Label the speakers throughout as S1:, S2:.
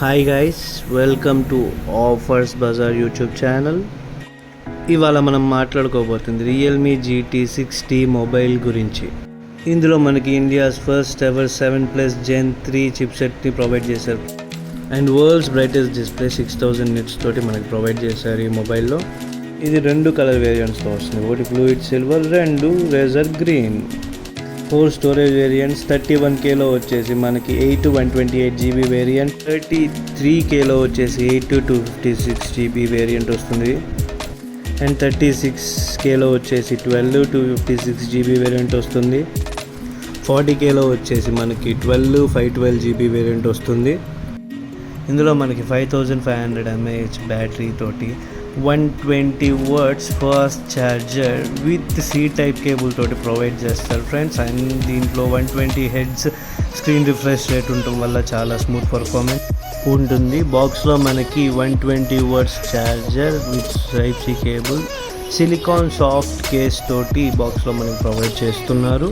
S1: Hi guys, welcome to offers bazaar YouTube channel. ఇవాళ మనం మాట్లాడుకోబోతుంది రియల్మీ GT60 మొబైల్ గురించి. ఇందులో మనకి ఇండియాస్ ఫస్ట్ ఎవర్ 7+ Gen 3 చిప్సెట్ని ప్రొవైడ్ చేశారు and world's brightest display 6000 nits తోటి మనకి ప్రొవైడ్ చేశారు ఈ మొబైల్లో. ఇది 2 కలర్ వేరియంట్స్తో వస్తుంది. ఒకటి fluid silver, 2 razor green. 4 storage variants. 31Kలో వచ్చేసి మనకి 8 to 128GB వేరియంట్, 33Kలో వచ్చేసి 8 to 256GB వేరియంట్ వస్తుంది అండ్ 36Kలో వచ్చేసి 12 to 56GB వేరియంట్ వస్తుంది. 40Kలో వచ్చేసి మనకి 512GB వేరియంట్ వస్తుంది. ఇందులో మనకి 5500 mAh బ్యాటరీ తోటి 120 watts fast charger with C type cable తోటి ప్రొవైడ్ చేస్తారు ఫ్రెండ్స్. అండ్ దీంట్లో 120 Hz స్క్రీన్ రిఫ్రెష్ రేట్ ఉండటం వల్ల చాలా స్మూత్ పర్ఫార్మెన్స్ ఉంటుంది. బాక్స్లో మనకి 120 watts charger with type C cable, silicon soft case తోటి బాక్స్లో మనకి ప్రొవైడ్ చేస్తున్నారు.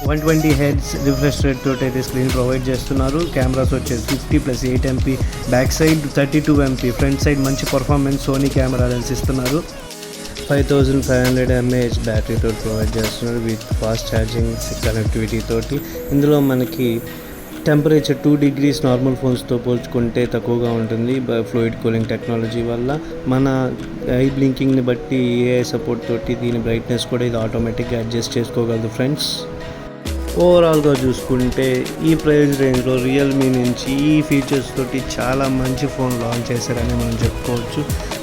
S1: 120 Hz రిఫ్రెష్ రేట్ తోటి అయితే స్క్రీన్ ప్రొవైడ్ చేస్తున్నారు. కెమెరాస్ వచ్చేసి 50+8 MP back side, 32 MP front side మంచి పర్ఫార్మెన్స్ సోనీ కెమెరా లెన్స్ ఇస్తున్నారు. 5500 mAh బ్యాటరీ తోటి ప్రొవైడ్ చేస్తున్నారు విత్ ఫాస్ట్ ఛార్జింగ్ కనెక్టివిటీ తోటి. ఇందులో మనకి టెంపరేచర్ 2 degrees నార్మల్ ఫోన్స్తో పోల్చుకుంటే తక్కువగా ఉంటుంది ఫ్లూయిడ్ కూలింగ్ టెక్నాలజీ వల్ల. మన ఐ బ్లింకింగ్ని బట్టి AI సపోర్ట్ తోటి దీని బ్రైట్నెస్ కూడా ఇది ఆటోమేటిక్గా అడ్జస్ట్ చేసుకోగలదు ఫ్రెండ్స్. ఓవరాల్గా చూసుకుంటే ఈ ప్రైస్ రేంజ్లో రియల్మీ నుంచి ఈ ఫీచర్స్ తోటి చాలా మంచి ఫోన్ లాంచ్ చేశారని మనం చెప్పుకోవచ్చు.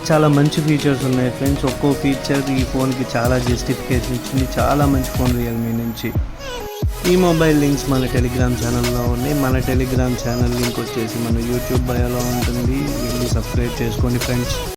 S1: చాలా మంచి ఫీచర్స్ ఉన్నాయి ఫ్రెండ్స్. ఒక్కో ఫీచర్ ఈ ఫోన్కి చాలా జస్టిఫికేషన్ ఇచ్చింది. చాలా మంచి ఫోన్ రియల్మీ నుంచి. ఈ మొబైల్ లింక్స్ మన టెలిగ్రామ్ ఛానల్లో ఉన్నాయి. మన టెలిగ్రామ్ ఛానల్ లింక్ వచ్చేసి మన యూట్యూబ్ బయోలో ఉంటుంది. వెళ్ళి సబ్స్క్రైబ్ చేసుకోండి ఫ్రెండ్స్.